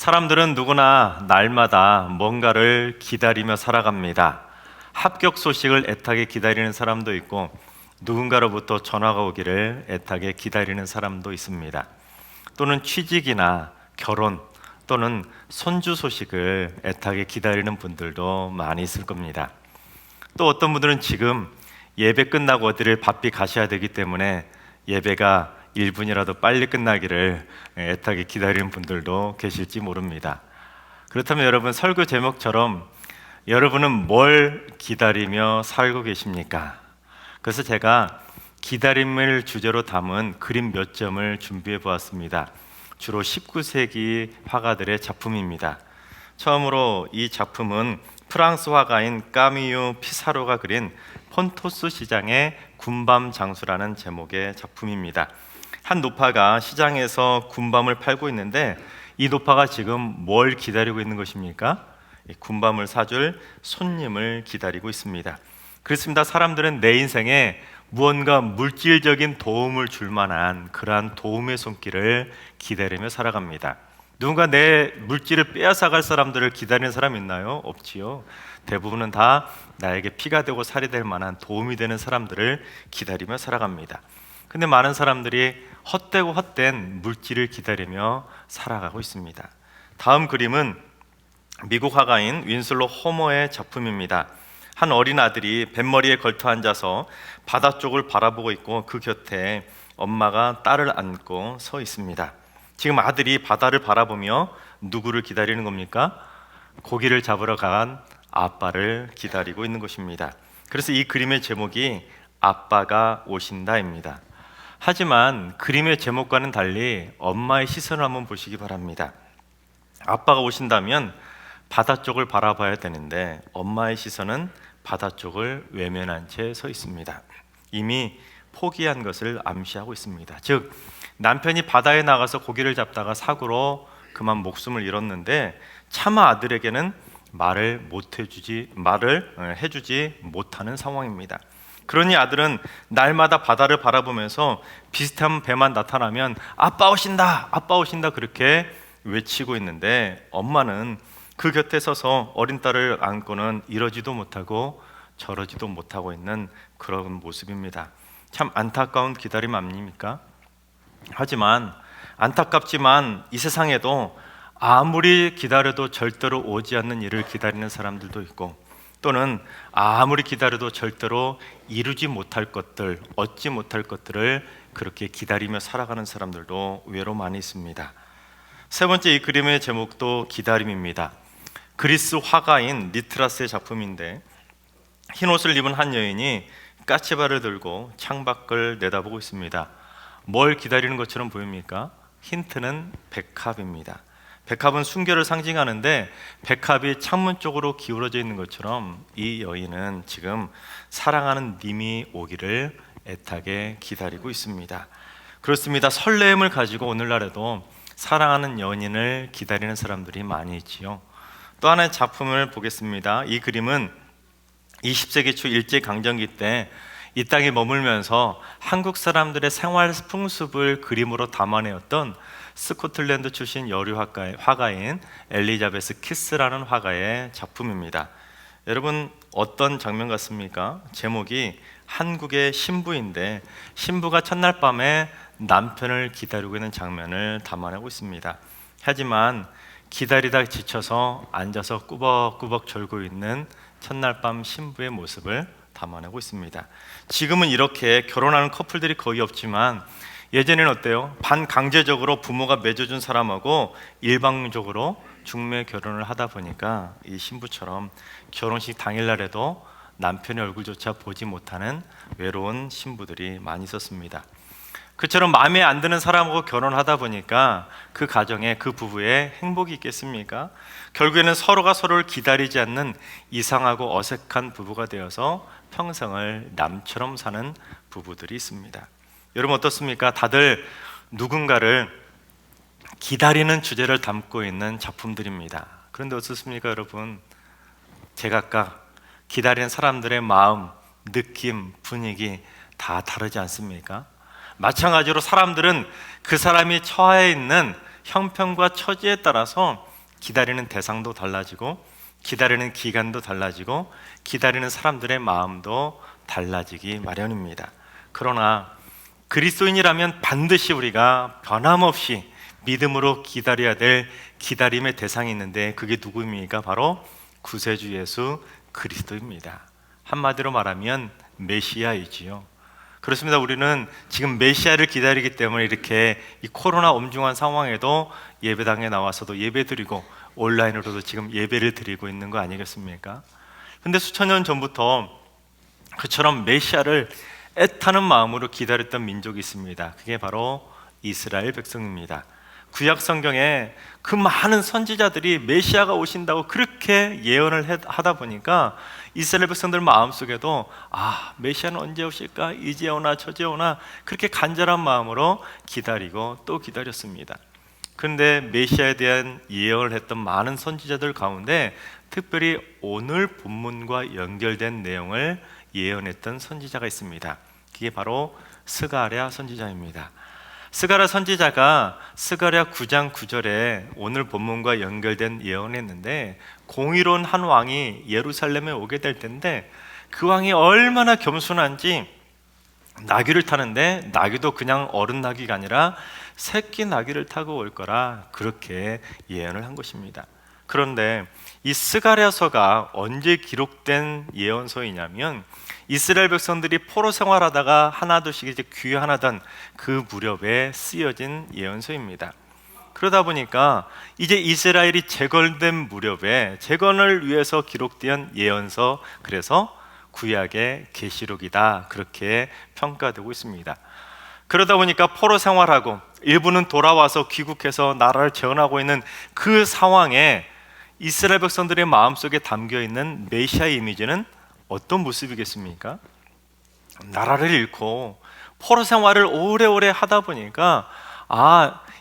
사람들은 누구나 날마다 뭔가를 기다리며 살아갑니다. 합격 소식을 애타게 기다리는 사람도 있고 누군가로부터 전화가 오기를 애타게 기다리는 사람도 있습니다. 또는 취직이나 결혼 또는 손주 소식을 애타게 기다리는 분들도 많이 있을 겁니다. 또 어떤 분들은 지금 예배 끝나고 어디를 바삐 가셔야 되기 때문에 예배가 1분이라도 빨리 끝나기를 애타게 기다리는 분들도 계실지 모릅니다. 그렇다면 여러분, 설교 제목처럼 여러분은 뭘 기다리며 살고 계십니까? 그래서 제가 기다림을 주제로 담은 그림 몇 점을 준비해 보았습니다. 주로 19세기 화가들의 작품입니다. 처음으로 이 작품은 프랑스 화가인 까미유 피사로가 그린 폰토스 시장의 군밤 장수라는 제목의 작품입니다. 한 노파가 시장에서 군밤을 팔고 있는데 이 노파가 지금 뭘 기다리고 있는 것입니까? 군밤을 사줄 손님을 기다리고 있습니다. 그렇습니다. 사람들은 내 인생에 무언가 물질적인 도움을 줄 만한 그러한 도움의 손길을 기다리며 살아갑니다. 누군가 내 물질을 빼앗아갈 사람들을 기다리는 사람 있나요? 없지요. 대부분은 다 나에게 피가 되고 살이 될 만한 도움이 되는 사람들을 기다리며 살아갑니다. 근데 많은 사람들이 헛되고 헛된 물질을 기다리며 살아가고 있습니다. 다음 그림은 미국 화가인 윈슬로 호머의 작품입니다. 한 어린 아들이 뱃머리에 걸터 앉아서 바다 쪽을 바라보고 있고 그 곁에 엄마가 딸을 안고 서 있습니다. 지금 아들이 바다를 바라보며 누구를 기다리는 겁니까? 고기를 잡으러 간 아빠를 기다리고 있는 것입니다. 그래서 이 그림의 제목이 아빠가 오신다입니다. 하지만 그림의 제목과는 달리 엄마의 시선을 한번 보시기 바랍니다. 아빠가 오신다면 바다 쪽을 바라봐야 되는데 엄마의 시선은 바다 쪽을 외면한 채 서 있습니다. 이미 포기한 것을 암시하고 있습니다. 즉, 남편이 바다에 나가서 고기를 잡다가 사고로 그만 목숨을 잃었는데 차마 아들에게는 말을 해주지 못하는 상황입니다. 그러니 아들은 날마다 바다를 바라보면서 비슷한 배만 나타나면 아빠 오신다, 아빠 오신다 그렇게 외치고 있는데 엄마는 그 곁에 서서 어린 딸을 안고는 이러지도 못하고 저러지도 못하고 있는 그런 모습입니다. 참 안타까운 기다림 아닙니까? 하지만 안타깝지만 이 세상에도 아무리 기다려도 절대로 오지 않는 일을 기다리는 사람들도 있고 또는 아무리 기다려도 절대로 이루지 못할 것들, 얻지 못할 것들을 그렇게 기다리며 살아가는 사람들도 의외로 많이 있습니다. 세 번째 이 그림의 제목도 기다림입니다. 그리스 화가인 니트라스의 작품인데 흰 옷을 입은 한 여인이 까치발을 들고 창밖을 내다보고 있습니다. 뭘 기다리는 것처럼 보입니까? 힌트는 백합입니다. 백합은 순결을 상징하는데 백합이 창문 쪽으로 기울어져 있는 것처럼 이 여인은 지금 사랑하는 님이 오기를 애타게 기다리고 있습니다. 그렇습니다. 설레임을 가지고 오늘날에도 사랑하는 연인을 기다리는 사람들이 많이 있지요. 또 하나의 작품을 보겠습니다. 이 그림은 20세기 초 일제강점기 때 이 땅에 머물면서 한국 사람들의 생활 풍습을 그림으로 담아내었던 스코틀랜드 출신 여류 화가인 엘리자베스 키스라는 화가의 작품입니다. 여러분 어떤 장면 같습니까? 제목이 한국의 신부인데 신부가 첫날 밤에 남편을 기다리고 있는 장면을 담아내고 있습니다. 하지만 기다리다 지쳐서 앉아서 꾸벅꾸벅 졸고 있는 첫날 밤 신부의 모습을 담아내고 있습니다. 지금은 이렇게 결혼하는 커플들이 거의 없지만 예전에는 어때요? 반강제적으로 부모가 맺어준 사람하고 일방적으로 중매 결혼을 하다 보니까 이 신부처럼 결혼식 당일날에도 남편의 얼굴조차 보지 못하는 외로운 신부들이 많이 있었습니다. 그처럼 마음에 안 드는 사람하고 결혼하다 보니까 그 가정에 그 부부에 행복이 있겠습니까? 결국에는 서로가 서로를 기다리지 않는 이상하고 어색한 부부가 되어서 평생을 남처럼 사는 부부들이 있습니다. 여러분 어떻습니까? 다들 누군가를 기다리는 주제를 담고 있는 작품들입니다. 그런데 어떻습니까 여러분? 제각각 기다리는 사람들의 마음, 느낌, 분위기 다 다르지 않습니까? 마찬가지로 사람들은 그 사람이 처해 있는 형편과 처지에 따라서 기다리는 대상도 달라지고 기다리는 기간도 달라지고 기다리는 사람들의 마음도 달라지기 마련입니다. 그러나 그리스도인이라면 반드시 우리가 변함없이 믿음으로 기다려야 될 기다림의 대상이 있는데 그게 누구입니까? 바로 구세주 예수 그리스도입니다. 한마디로 말하면 메시아이지요. 그렇습니다. 우리는 지금 메시아를 기다리기 때문에 이렇게 이 코로나 엄중한 상황에도 예배당에 나와서도 예배드리고 온라인으로도 지금 예배를 드리고 있는 거 아니겠습니까? 근데 수천 년 전부터 그처럼 메시아를 애타는 마음으로 기다렸던 민족이 있습니다. 그게 바로 이스라엘 백성입니다. 구약 성경에 그 많은 선지자들이 메시아가 오신다고 그렇게 예언을 하다 보니까 이스라엘 백성들 마음속에도 메시아는 언제 오실까? 이제 오나 저제 오나 그렇게 간절한 마음으로 기다리고 또 기다렸습니다. 그런데 메시아에 대한 예언을 했던 많은 선지자들 가운데 특별히 오늘 본문과 연결된 내용을 예언했던 선지자가 있습니다. 그게 바로 스가랴 선지자입니다. 스가랴 선지자가 스가랴 9장 9절에 오늘 본문과 연결된 예언을 했는데 공의로운 한 왕이 예루살렘에 오게 될 텐데 그 왕이 얼마나 겸손한지 나귀를 타는데 나귀도 그냥 어른 나귀가 아니라 새끼 나귀를 타고 올 거라 그렇게 예언을 한 것입니다. 그런데 이 스가랴서가 언제 기록된 예언서이냐면 이스라엘 백성들이 포로 생활하다가 하나둘씩 이제 귀환하던 그 무렵에 쓰여진 예언서입니다. 그러다 보니까 이제 이스라엘이 재건된 무렵에 재건을 위해서 기록된 예언서, 그래서 구약의 계시록이다 그렇게 평가되고 있습니다. 그러다 보니까 포로 생활하고 일부는 돌아와서 귀국해서 나라를 재건하고 있는 그 상황에 이스라엘 백성들의 마음속에 담겨있는 메시아의 이미지는 어떤 모습이겠습니까? 나라를 잃고 포로 생활을 오래오래 하다 보니까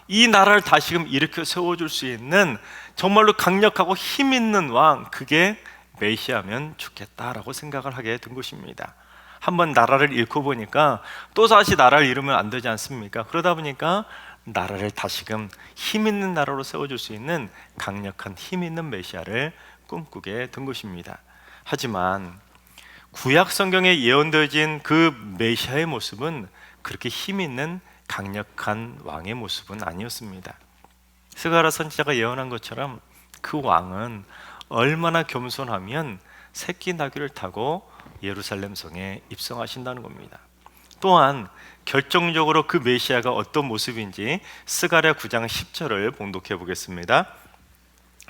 이 나라를 다시금 일으켜 세워줄 수 있는 정말로 강력하고 힘 있는 왕, 그게 메시아면 좋겠다라고 생각을 하게 된 것입니다. 한번 나라를 잃고 보니까 또 다시 나라를 잃으면 안 되지 않습니까? 그러다 보니까 나라를 다시금 힘 있는 나라로 세워줄 수 있는 강력한 힘 있는 메시아를 꿈꾸게 된 것입니다. 하지만 구약 성경에 예언되어진 그 메시아의 모습은 그렇게 힘 있는 강력한 왕의 모습은 아니었습니다. 스가랴 선지자가 예언한 것처럼 그 왕은 얼마나 겸손하면 새끼 나귀를 타고 예루살렘 성에 입성하신다는 겁니다. 또한 결정적으로 그 메시아가 어떤 모습인지 스가랴 9장 10절을 봉독해 보겠습니다.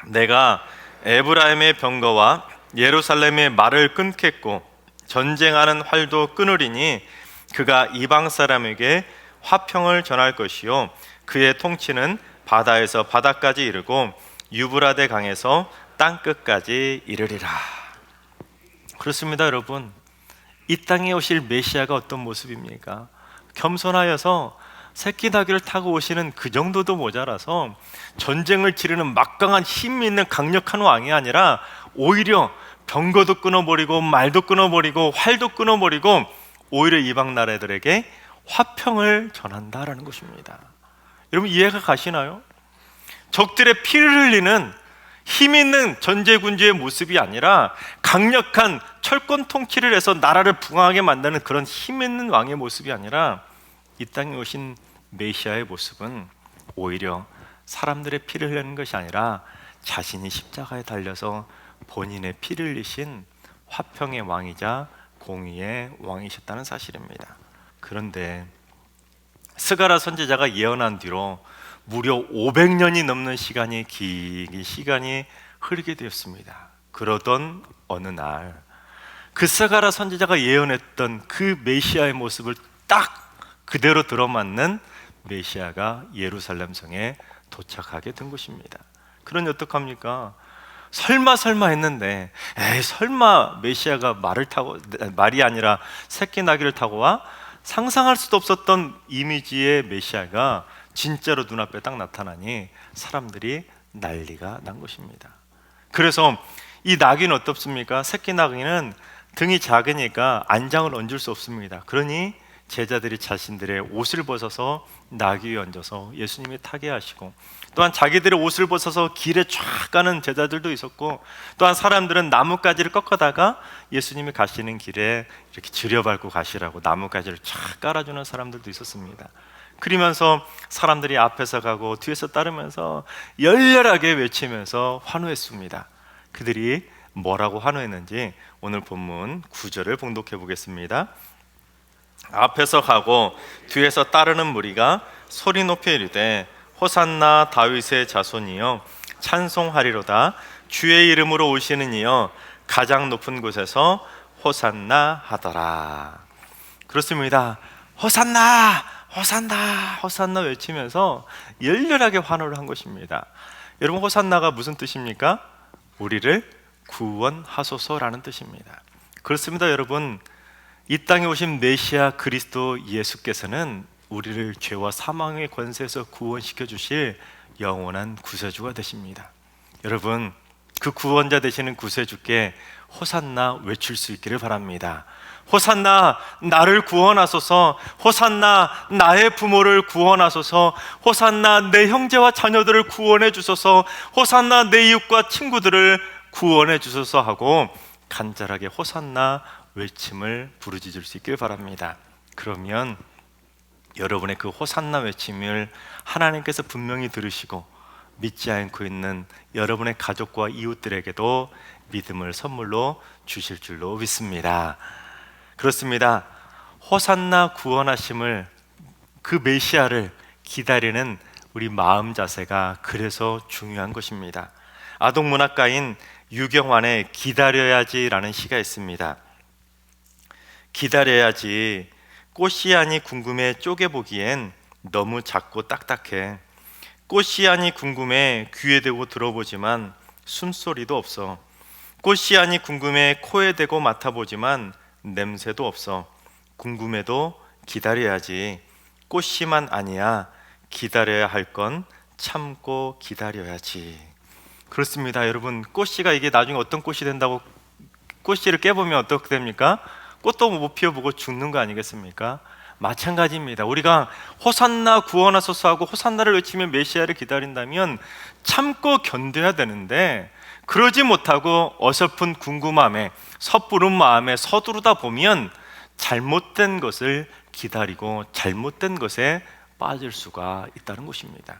내가 에브라임의 병거와 예루살렘의 말을 끊겠고 전쟁하는 활도 끊으리니 그가 이방 사람에게 화평을 전할 것이요 그의 통치는 바다에서 바다까지 이르고 유브라데 강에서 땅끝까지 이르리라. 그렇습니다, 여러분. 이 땅에 오실 메시아가 어떤 모습입니까? 겸손하여서 새끼 나귀를 타고 오시는 그 정도도 모자라서 전쟁을 치르는 막강한 힘이 있는 강력한 왕이 아니라 오히려 병거도 끊어버리고 말도 끊어버리고 활도 끊어버리고 오히려 이방 나라들에게 화평을 전한다라는 것입니다. 여러분 이해가 가시나요? 적들의 피를 흘리는 힘 있는 전제군주의 모습이 아니라 강력한 철권 통치를 해서 나라를 붕하게 만드는 그런 힘 있는 왕의 모습이 아니라 이 땅에 오신 메시아의 모습은 오히려 사람들의 피를 흘리는 것이 아니라 자신이 십자가에 달려서 본인의 피를 흘리신 화평의 왕이자 공의의 왕이셨다는 사실입니다. 그런데 스가랴 선지자가 예언한 뒤로 무려 500년이 넘는 긴 시간이 흐르게 되었습니다. 그러던 어느 날 그 스가랴 선지자가 예언했던 그 메시아의 모습을 딱 그대로 들어맞는 메시아가 예루살렘 성에 도착하게 된 것입니다. 그러니 어떡합니까? 설마 했는데 설마 메시아가 말이 아니라 새끼 나귀를 타고 와? 상상할 수도 없었던 이미지의 메시아가 진짜로 눈앞에 딱 나타나니 사람들이 난리가 난 것입니다. 그래서 이 나귀는 어떻습니까? 새끼 나귀는 등이 작으니까 안장을 얹을 수 없습니다. 그러니 제자들이 자신들의 옷을 벗어서 나귀 위에 얹어서 예수님이 타게 하시고, 또한 자기들의 옷을 벗어서 길에 쫙 가는 제자들도 있었고, 또한 사람들은 나뭇가지를 꺾어다가 예수님이 가시는 길에 이렇게 들여밟고 가시라고 나뭇가지를 쫙 깔아주는 사람들도 있었습니다. 그러면서 사람들이 앞에서 가고 뒤에서 따르면서 열렬하게 외치면서 환호했습니다. 그들이 뭐라고 환호했는지 오늘 본문 9절을 봉독해 보겠습니다. 앞에서 가고 뒤에서 따르는 무리가 소리 높여 이르되 호산나 다윗의 자손이여 찬송하리로다. 주의 이름으로 오시는 이여 가장 높은 곳에서 호산나 하더라. 그렇습니다. 호산나 호산나 호산나 외치면서 열렬하게 환호를 한 것입니다. 여러분, 호산나가 무슨 뜻입니까? 우리를 구원하소서라는 뜻입니다. 그렇습니다. 여러분, 이 땅에 오신 메시아 그리스도 예수께서는 우리를 죄와 사망의 권세에서 구원시켜 주실 영원한 구세주가 되십니다. 여러분, 그 구원자 되시는 구세주께 호산나 외칠 수 있기를 바랍니다. 호산나 나를 구원하소서, 호산나 나의 부모를 구원하소서, 호산나 내 형제와 자녀들을 구원해 주소서, 호산나 내 이웃과 친구들을 구원해 주소서 하고 간절하게 호산나 외침을 부르짖을 수 있길 바랍니다. 그러면 여러분의 그 호산나 외침을 하나님께서 분명히 들으시고 믿지 않고 있는 여러분의 가족과 이웃들에게도 믿음을 선물로 주실 줄로 믿습니다. 그렇습니다. 호산나 구원하심을, 그 메시아를 기다리는 우리 마음 자세가 그래서 중요한 것입니다. 아동문학가인 유경환의 기다려야지라는 시가 있습니다. 기다려야지, 꽃이 아니 궁금해 쪼개보기엔 너무 작고 딱딱해. 꽃이 아니 궁금해 귀에 대고 들어보지만 숨소리도 없어. 꽃이 아니 궁금해 코에 대고 맡아보지만 냄새도 없어. 궁금해도 기다려야지. 꽃씨만 아니야. 기다려야 할 건 참고 기다려야지. 그렇습니다. 여러분, 꽃씨가 이게 나중에 어떤 꽃이 된다고 꽃씨를 깨보면 어떻게 됩니까? 꽃도 못 피워보고 죽는 거 아니겠습니까? 마찬가지입니다. 우리가 호산나 구원하소서 하고 호산나를 외치며 메시아를 기다린다면 참고 견뎌야 되는데, 그러지 못하고 어설픈 궁금함에 섣부른 마음에 서두르다 보면 잘못된 것을 기다리고 잘못된 것에 빠질 수가 있다는 것입니다.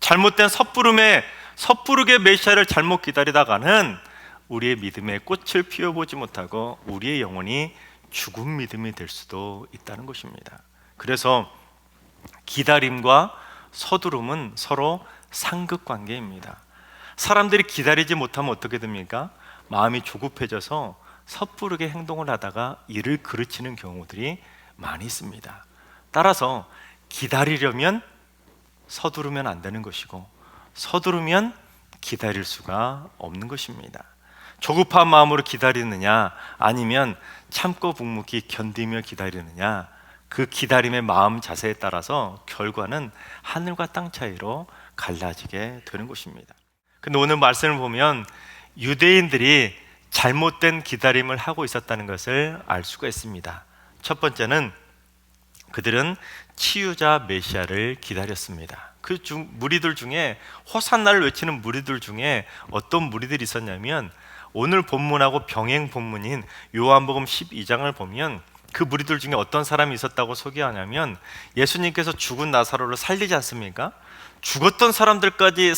잘못된 섣부름에 섣부르게 메시아를 잘못 기다리다가는 우리의 믿음의 꽃을 피워보지 못하고 우리의 영혼이 죽은 믿음이 될 수도 있다는 것입니다. 그래서 기다림과 서두름은 서로 상극관계입니다. 사람들이 기다리지 못하면 어떻게 됩니까? 마음이 조급해져서 섣부르게 행동을 하다가 일을 그르치는 경우들이 많이 있습니다. 따라서 기다리려면 서두르면 안 되는 것이고, 서두르면 기다릴 수가 없는 것입니다. 조급한 마음으로 기다리느냐, 아니면 참고 묵묵히 견디며 기다리느냐, 그 기다림의 마음 자세에 따라서 결과는 하늘과 땅 차이로 갈라지게 되는 것입니다. 근데 오늘 말씀을 보면 유대인들이 잘못된 기다림을 하고 있었다는 것을 알 수가 있습니다. 첫 번째는 그들은 치유자 메시아를 기다렸습니다. 그 무리들 중에 호산나를 외치는 무리들 중에 어떤 무리들이 있었냐면, 오늘 본문하고 병행 본문인 요한복음 12장을 보면 그 무리들 중에 어떤 사람이 있었다고 소개하냐면, 예수님께서 죽은 나사로를 살리지 않습니까? 죽었던 사람까지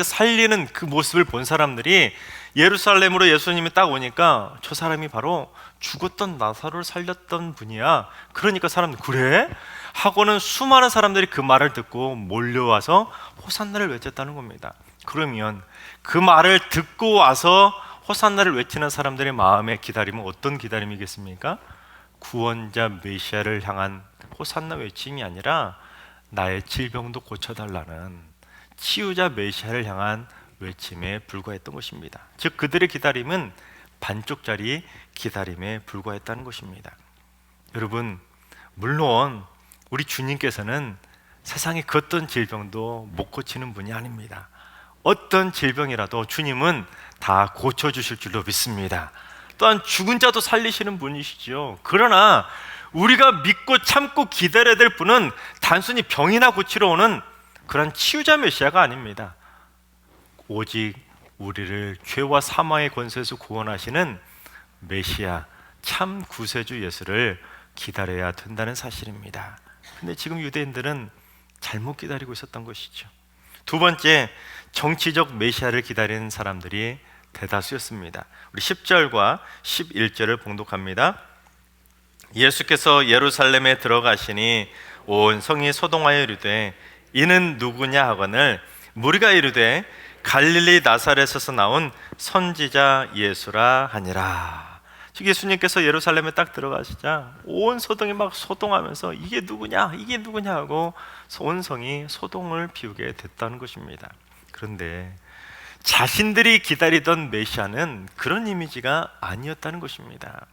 살리는 그 모습을 본 사람들이 예루살렘으로 예수님이 딱 오니까 저 사람이 바로 죽었던 나사로를 살렸던 분이야. 그러니까 사람들이 그래? 하고는 수많은 사람들이 그 말을 듣고 몰려와서 호산나를 외쳤다는 겁니다. 그러면 그 말을 듣고 와서 호산나를 외치는 사람들의 마음의 기다림은 어떤 기다림이겠습니까? 구원자 메시아를 향한 호산나 외침이 아니라 나의 질병도 고쳐달라는 치유자 메시아를 향한 외침에 불과했던 것입니다. 즉 그들의 기다림은 반쪽짜리 기다림에 불과했다는 것입니다. 여러분, 물론 우리 주님께서는 세상의 그 어떤 질병도 못 고치는 분이 아닙니다. 어떤 질병이라도 주님은 다 고쳐주실 줄로 믿습니다. 또한 죽은 자도 살리시는 분이시죠. 그러나 우리가 믿고 참고 기다려야 될 분은 단순히 병이나 고치러 오는 그런 치유자 메시아가 아닙니다. 오직 우리를 죄와 사망의 권세에서 구원하시는 메시아, 참 구세주 예수를 기다려야 된다는 사실입니다. 근데 지금 유대인들은 잘못 기다리고 있었던 것이죠. 두 번째, 정치적 메시아를 기다리는 사람들이 대다수였습니다. 우리 10절과 11절을 봉독합니다. 예수께서 예루살렘에 들어가시니 온 성이 소동하여 이르되 이는 누구냐 하거늘 무리가 이르되 갈릴리 나사렛에서 나온 선지자 예수라 하니라. 예수님께서 예루살렘에 딱 들어가시자 온 소동이 막 소동하면서 이게 누구냐 이게 누구냐 하고 온 성이 소동을 피우게 됐다는 것입니다. 그런데 자신들이 기다리던 메시아는 그런 이미지가 아니었다는 것입니다.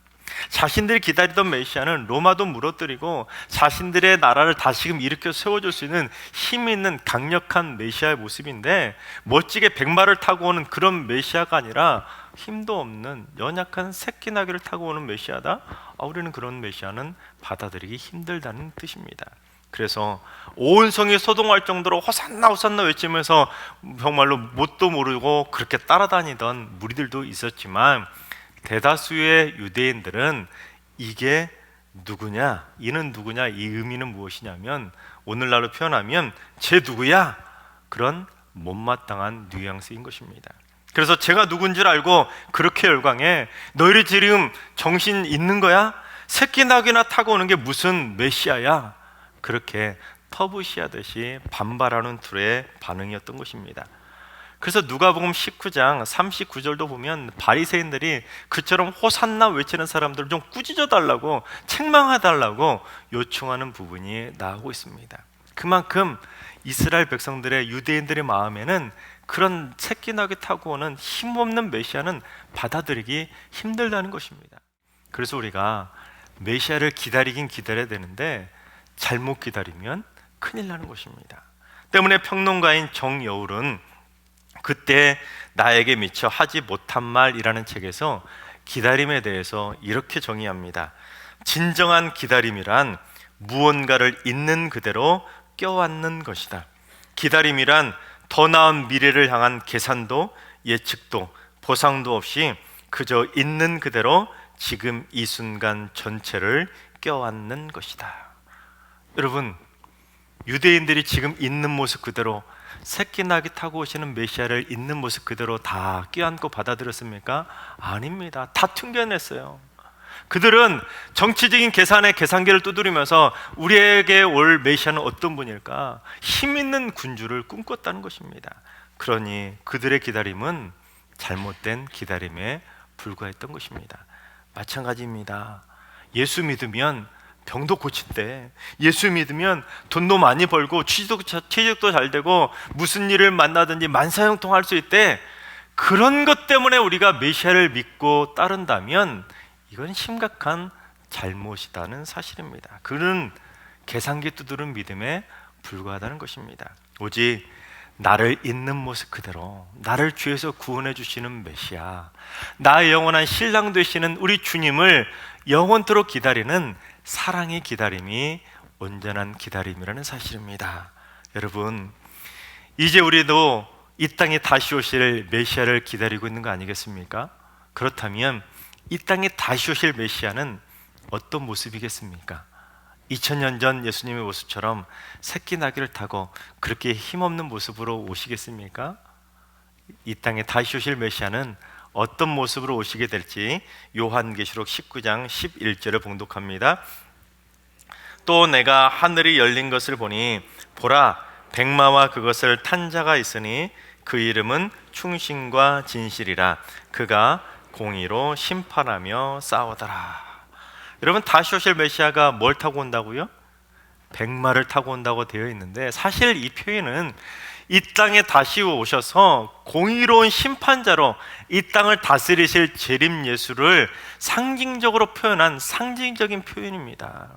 자신들이 기다리던 메시아는 로마도 무너뜨리고 자신들의 나라를 다시금 일으켜 세워줄 수 있는 힘 있는 강력한 메시아의 모습인데, 멋지게 백마를 타고 오는 그런 메시아가 아니라 힘도 없는 연약한 새끼 나귀를 타고 오는 메시아다? 우리는 그런 메시아는 받아들이기 힘들다는 뜻입니다. 그래서 온 성이 소동할 정도로 호산나 호산나 외치면서 정말로 뭣도 모르고 그렇게 따라다니던 무리들도 있었지만, 대다수의 유대인들은 이게 누구냐, 이는 누구냐, 이 의미는 무엇이냐면 오늘날로 표현하면 쟤 누구야? 그런 못마땅한 뉘앙스인 것입니다. 그래서 제가 누군지를 알고 그렇게 열광해. 너희들 지금 정신 있는 거야? 새끼 나귀나 타고 오는 게 무슨 메시아야? 그렇게 터부시하듯이 반발하는 둘의 반응이었던 것입니다. 그래서 누가복음 19장 39절도 보면 바리새인들이 그처럼 호산나 외치는 사람들을 좀 꾸짖어 달라고, 책망해 달라고 요청하는 부분이 나오고 있습니다. 그만큼 이스라엘 백성들의, 유대인들의 마음에는 그런 새끼 나귀 타고 오는 힘없는 메시아는 받아들이기 힘들다는 것입니다. 그래서 우리가 메시아를 기다리긴 기다려야 되는데 잘못 기다리면 큰일 나는 것입니다. 때문에 평론가인 정여울은 그때 나에게 미처 하지 못한 말이라는 책에서 기다림에 대해서 이렇게 정의합니다. 진정한 기다림이란 무언가를 있는 그대로 껴안는 것이다. 기다림이란 더 나은 미래를 향한 계산도 예측도 보상도 없이 그저 있는 그대로 지금 이 순간 전체를 껴안는 것이다. 여러분, 유대인들이 지금 있는 모습 그대로, 새끼 나귀 타고 오시는 메시아를 있는 모습 그대로 다 껴안고 받아들였습니까? 아닙니다. 다 튕겨냈어요. 그들은 정치적인 계산의 계산기를 두드리면서 우리에게 올 메시아는 어떤 분일까? 힘 있는 군주를 꿈꿨다는 것입니다. 그러니 그들의 기다림은 잘못된 기다림에 불과했던 것입니다. 마찬가지입니다. 예수 믿으면 병도 고친대. 예수 믿으면 돈도 많이 벌고 취직도 잘 되고 무슨 일을 만나든지 만사형통할 수 있대. 그런 것 때문에 우리가 메시아를 믿고 따른다면 이건 심각한 잘못이라는 사실입니다. 그는 계산기 두드린 믿음에 불과하다는 것입니다. 오직 나를 있는 모습 그대로, 나를 죄에서 구원해 주시는 메시아, 나의 영원한 신랑 되시는 우리 주님을 영원토록 기다리는 사랑의 기다림이 온전한 기다림이라는 사실입니다. 여러분, 이제 우리도 이 땅에 다시 오실 메시아를 기다리고 있는 거 아니겠습니까? 그렇다면 이 땅에 다시 오실 메시아는 어떤 모습이겠습니까? 2000년 전 예수님의 모습처럼 새끼 나귀를 타고 그렇게 힘없는 모습으로 오시겠습니까? 이 땅에 다시 오실 메시아는 어떤 모습으로 오시게 될지 요한계시록 19장 11절을 봉독합니다. 또 내가 하늘이 열린 것을 보니 보라, 백마와 그것을 탄 자가 있으니 그 이름은 충신과 진실이라. 그가 공의로 심판하며 싸우더라. 여러분, 다시 오실 메시아가 뭘 타고 온다고요? 백마를 타고 온다고 되어 있는데, 사실 이 표현은 이 땅에 다시 오셔서 공의로운 심판자로 이 땅을 다스리실 재림 예수를 상징적으로 표현한 상징적인 표현입니다.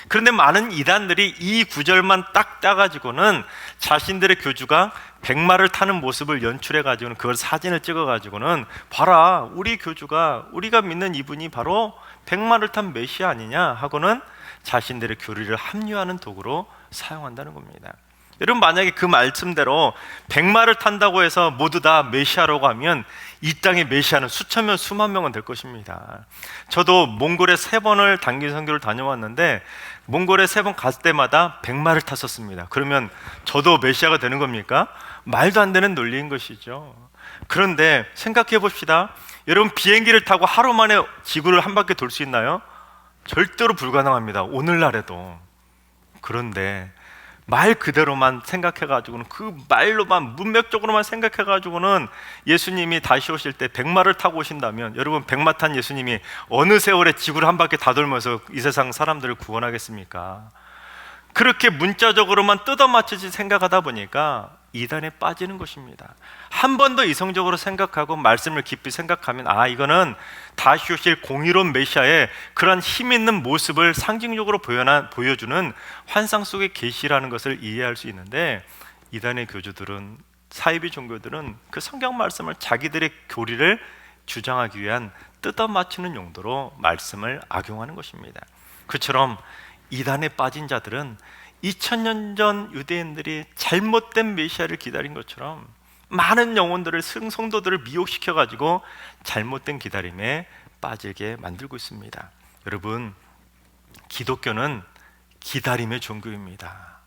그런데 많은 이단들이 이 구절만 딱 따가지고는 자신들의 교주가 백마를 타는 모습을 연출해가지고는 그걸 사진을 찍어가지고는 봐라, 우리 교주가, 우리가 믿는 이분이 바로 백마를 탄 메시아 아니냐 하고는 자신들의 교리를 합리화하는 도구로 사용한다는 겁니다. 여러분, 만약에 그 말씀대로 백마를 탄다고 해서 모두 다 메시아라고 하면 이 땅의 메시아는 수천 명, 수만 명은 될 것입니다. 저도 몽골에 3번을 단기 선교를 다녀왔는데 몽골에 3번 갔을 때마다 백마를 탔었습니다. 그러면 저도 메시아가 되는 겁니까? 말도 안 되는 논리인 것이죠. 그런데 생각해 봅시다. 여러분, 비행기를 타고 하루 만에 지구를 한 바퀴 돌 수 있나요? 절대로 불가능합니다, 오늘날에도. 그런데 말 그대로만 생각해가지고는, 그 말로만, 문맥적으로만 생각해가지고는 예수님이 다시 오실 때 백마를 타고 오신다면, 여러분, 백마 탄 예수님이 어느 세월에 지구를 한 바퀴 다 돌면서 이 세상 사람들을 구원하겠습니까? 그렇게 문자적으로만 뜯어맞추지 생각하다 보니까 이단에 빠지는 것입니다. 한 번 더 이성적으로 생각하고 말씀을 깊이 생각하면, 이거는 다시 오실 공의로운 메시아의 그런 힘 있는 모습을 상징적으로 보여주는 환상 속의 계시라는 것을 이해할 수 있는데, 이단의 교주들은, 사이비 종교들은 그 성경 말씀을 자기들의 교리를 주장하기 위한 뜯어맞추는 용도로 말씀을 악용하는 것입니다. 그처럼 이단에 빠진 자들은 2000년 전 유대인들이 잘못된 메시아를 기다린 것처럼 많은 영혼들을, 성도들을 미혹시켜가지고 잘못된 기다림에 빠지게 만들고 있습니다. 여러분, 기독교는 기다림의 종교입니다.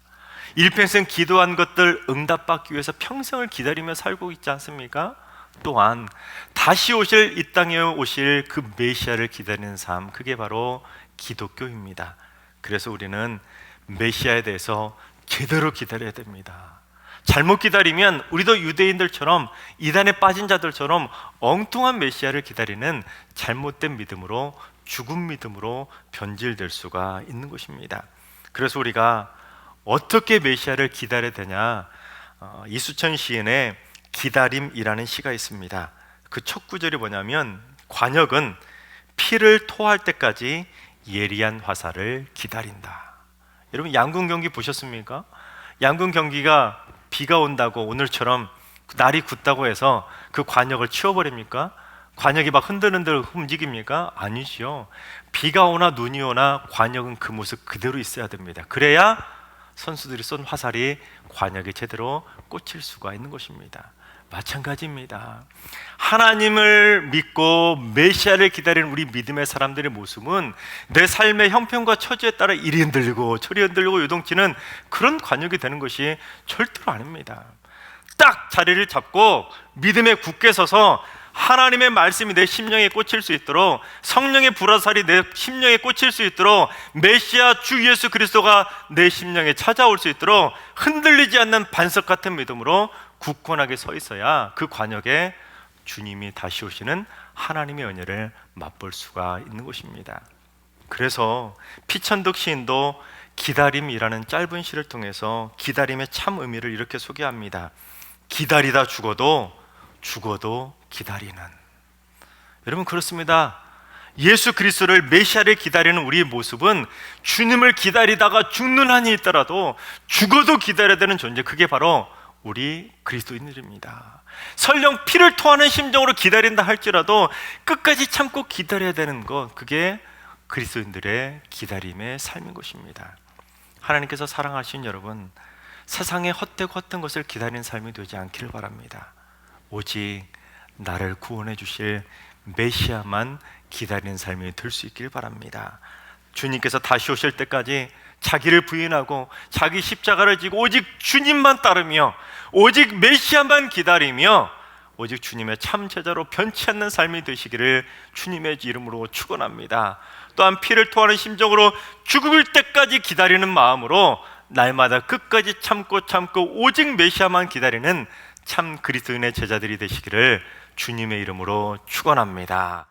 일평생 기도한 것들 응답받기 위해서 평생을 기다리며 살고 있지 않습니까? 또한 다시 오실, 이 땅에 오실 그 메시아를 기다리는 삶, 그게 바로 기독교입니다. 그래서 우리는 메시아에 대해서 제대로 기다려야 됩니다. 잘못 기다리면 우리도 유대인들처럼, 이단에 빠진 자들처럼 엉뚱한 메시아를 기다리는 잘못된 믿음으로, 죽은 믿음으로 변질될 수가 있는 것입니다. 그래서 우리가 어떻게 메시아를 기다려야 되냐, 이수천 시인의 기다림이라는 시가 있습니다. 그 첫 구절이 뭐냐면, 관역은 피를 토할 때까지 예리한 화살을 기다린다. 여러분, 양궁 경기 보셨습니까? 양궁 경기가 비가 온다고 오늘처럼 날이 굳다고 해서 그 관역을 치워버립니까? 관역이 막 흔들흔들 움직입니까? 아니죠. 비가 오나 눈이 오나 관역은 그 모습 그대로 있어야 됩니다. 그래야 선수들이 쏜 화살이 관역에 제대로 꽂힐 수가 있는 것입니다. 마찬가지입니다. 하나님을 믿고 메시아를 기다리는 우리 믿음의 사람들의 모습은 내 삶의 형편과 처지에 따라 이리 흔들리고 저리 흔들리고 요동치는 그런 관역이 되는 것이 절대로 아닙니다. 딱 자리를 잡고 믿음에 굳게 서서 하나님의 말씀이 내 심령에 꽂힐 수 있도록, 성령의 불화살이 내 심령에 꽂힐 수 있도록, 메시아 주 예수 그리스도가 내 심령에 찾아올 수 있도록 흔들리지 않는 반석 같은 믿음으로 굳건하게 서 있어야 그 관역에 주님이 다시 오시는 하나님의 은혜를 맛볼 수가 있는 것입니다. 그래서 피천득 시인도 기다림이라는 짧은 시를 통해서 기다림의 참 의미를 이렇게 소개합니다. 기다리다 죽어도 기다리는. 여러분, 그렇습니다. 예수 그리스도를, 메시아를 기다리는 우리의 모습은 주님을 기다리다가 죽는 한이 있더라도 죽어도 기다려야 되는 존재, 그게 바로 우리 그리스도인들입니다. 설령 피를 토하는 심정으로 기다린다 할지라도 끝까지 참고 기다려야 되는 것, 그게 그리스도인들의 기다림의 삶인 것입니다. 하나님께서 사랑하신 여러분, 세상의 헛되고 헛된 것을 기다리는 삶이 되지 않기를 바랍니다. 오직 나를 구원해 주실 메시아만 기다리는 삶이 될 수 있길 바랍니다. 주님께서 다시 오실 때까지 자기를 부인하고 자기 십자가를 지고 오직 주님만 따르며 오직 메시아만 기다리며 오직 주님의 참 제자로 변치 않는 삶이 되시기를 주님의 이름으로 축원합니다. 또한 피를 토하는 심정으로 죽을 때까지 기다리는 마음으로 날마다 끝까지 참고 오직 메시아만 기다리는 참 그리스도인의 제자들이 되시기를 주님의 이름으로 축원합니다.